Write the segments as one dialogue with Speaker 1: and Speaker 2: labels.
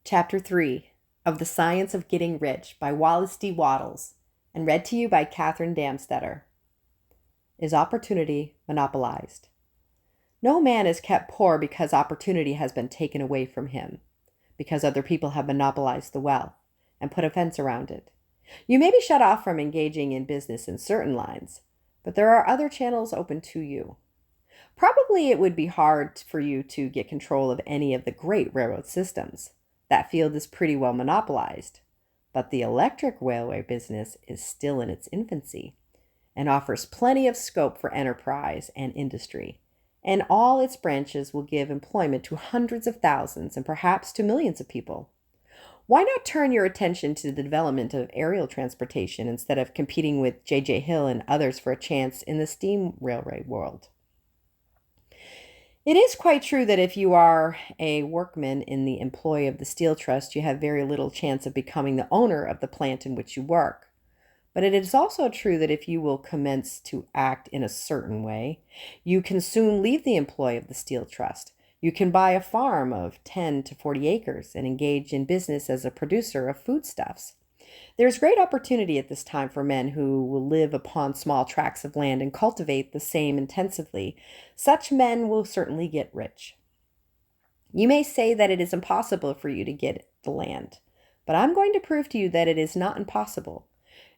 Speaker 1: Chapter 3 of The Science of Getting Rich by Wallace D. Wattles, and read to you by Catherine Damstetter. Is opportunity monopolized? No man is kept poor because opportunity has been taken away from him, because other people have monopolized the wealth and put a fence around it. You may be shut off from engaging in business in certain lines, but there are other channels open to you. Probably it would be hard for you to get control of any of the great railroad systems. That field is pretty well monopolized, but the electric railway business is still in its infancy and offers plenty of scope for enterprise and industry, and all its branches will give employment to hundreds of thousands and perhaps to millions of people. Why not turn your attention to the development of aerial transportation instead of competing with J.J. Hill and others for a chance in the steam railway world? It is quite true that if you are a workman in the employ of the Steel Trust, you have very little chance of becoming the owner of the plant in which you work. But it is also true that if you will commence to act in a certain way, you can soon leave the employ of the Steel Trust. You can buy a farm of 10 to 40 acres and engage in business as a producer of foodstuffs. There's great opportunity at this time for men who will live upon small tracts of land and cultivate the same intensively. Such men will certainly get rich. You may say that it is impossible for you to get the land, but I'm going to prove to you that it is not impossible,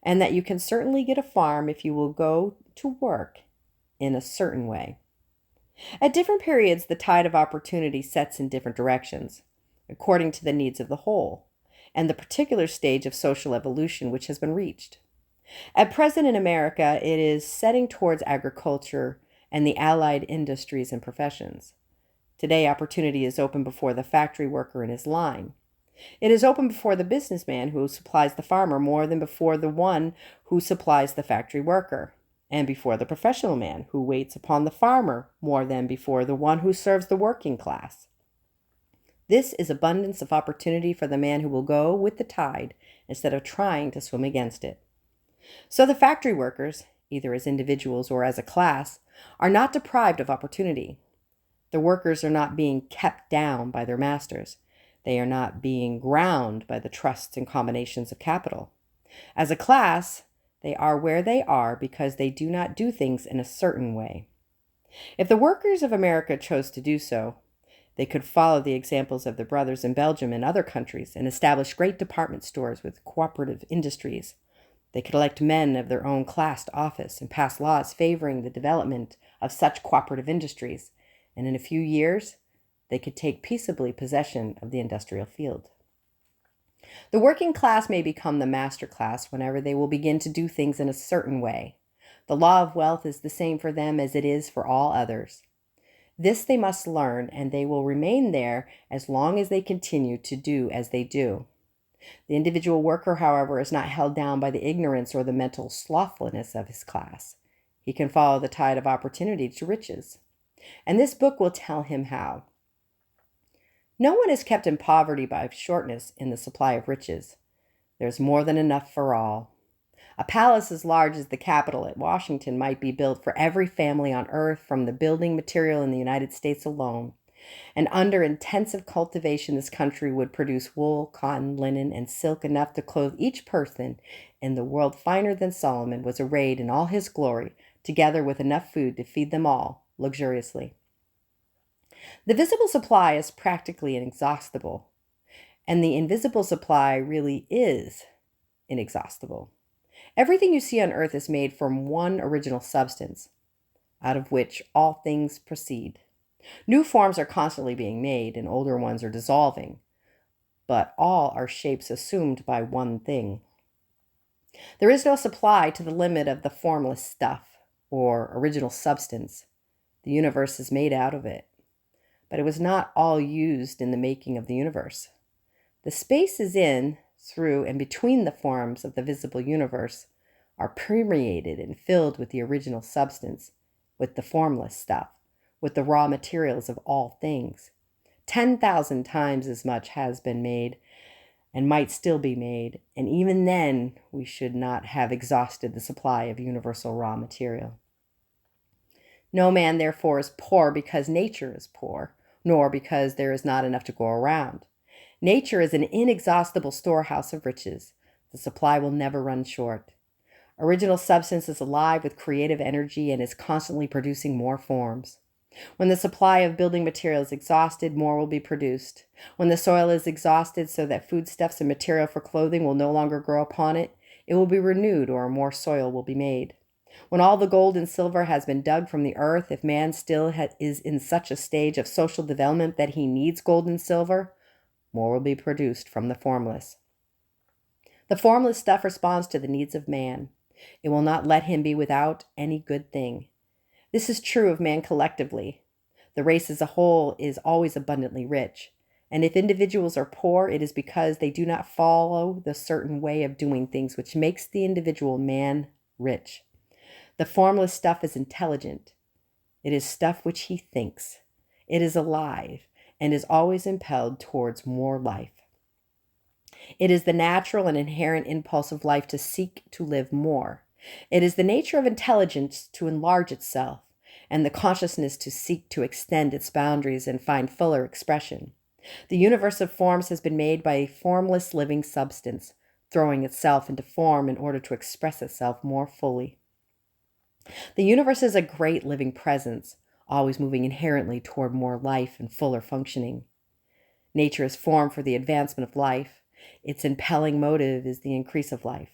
Speaker 1: and that you can certainly get a farm if you will go to work in a certain way. At different periods, the tide of opportunity sets in different directions, according to the needs of the whole and the particular stage of social evolution which has been reached. At present in America, it is setting towards agriculture and the allied industries and professions. Today, opportunity is open before the factory worker in his line. It is open before the businessman who supplies the farmer more than before the one who supplies the factory worker, and before the professional man who waits upon the farmer more than before the one who serves the working class. This is abundance of opportunity for the man who will go with the tide instead of trying to swim against it. So the factory workers, either as individuals or as a class, are not deprived of opportunity. The workers are not being kept down by their masters. They are not being ground by the trusts and combinations of capital. As a class, they are where they are because they do not do things in a certain way. If the workers of America chose to do so, they could follow the examples of the brothers in Belgium and other countries and establish great department stores with cooperative industries. They could elect men of their own class to office and pass laws favoring the development of such cooperative industries, and in a few years, they could take peaceably possession of the industrial field. The working class may become the master class whenever they will begin to do things in a certain way. The law of wealth is the same for them as it is for all others. This they must learn, and they will remain there as long as they continue to do as they do. The individual worker, however, is not held down by the ignorance or the mental slothfulness of his class. He can follow the tide of opportunity to riches, and this book will tell him how. No one is kept in poverty by shortness in the supply of riches. There's more than enough for all. A palace as large as the Capitol at Washington might be built for every family on earth from the building material in the United States alone. And under intensive cultivation, this country would produce wool, cotton, linen, and silk enough to clothe each person in the world finer than Solomon was arrayed in all his glory, together with enough food to feed them all luxuriously. The visible supply is practically inexhaustible, and the invisible supply really is inexhaustible. Everything you see on earth is made from one original substance, out of which all things proceed. New forms are constantly being made, and older ones are dissolving, but all are shapes assumed by one thing. There is no supply to the limit of the formless stuff, or original substance. The universe is made out of it, but it was not all used in the making of the universe. The spaces in, through, and between the forms of the visible universe are permeated and filled with the original substance, with the formless stuff, with the raw materials of all things. 10,000 times as much has been made and might still be made, and even then we should not have exhausted the supply of universal raw material. No man, therefore, is poor because nature is poor, nor because there is not enough to go around. Nature is an inexhaustible storehouse of riches. The supply will never run short. Original substance is alive with creative energy and is constantly producing more forms. When the supply of building material is exhausted, more will be produced. When the soil is exhausted so that foodstuffs and material for clothing will no longer grow upon it, it will be renewed or more soil will be made. When all the gold and silver has been dug from the earth, if man still is in such a stage of social development that he needs gold and silver, more will be produced from the formless. The formless stuff responds to the needs of man. It will not let him be without any good thing. This is true of man collectively. The race as a whole is always abundantly rich. And if individuals are poor, it is because they do not follow the certain way of doing things which makes the individual man rich. The formless stuff is intelligent. It is stuff which he thinks. It is alive and is always impelled towards more life. It is the natural and inherent impulse of life to seek to live more. It is the nature of intelligence to enlarge itself, and the consciousness to seek to extend its boundaries and find fuller expression. The universe of forms has been made by a formless living substance, throwing itself into form in order to express itself more fully. The universe is a great living presence, always moving inherently toward more life and fuller functioning. Nature is formed for the advancement of life. Its impelling motive is the increase of life.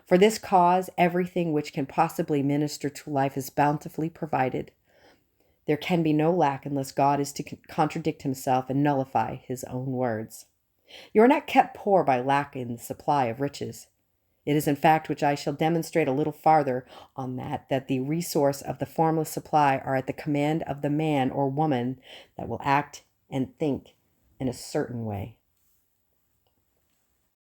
Speaker 1: For this cause, everything which can possibly minister to life is bountifully provided. There can be no lack unless God is to contradict himself and nullify his own words. You are not kept poor by lack in the supply of riches. It is in fact, which I shall demonstrate a little farther on that the resource of the formless supply are at the command of the man or woman that will act and think in a certain way.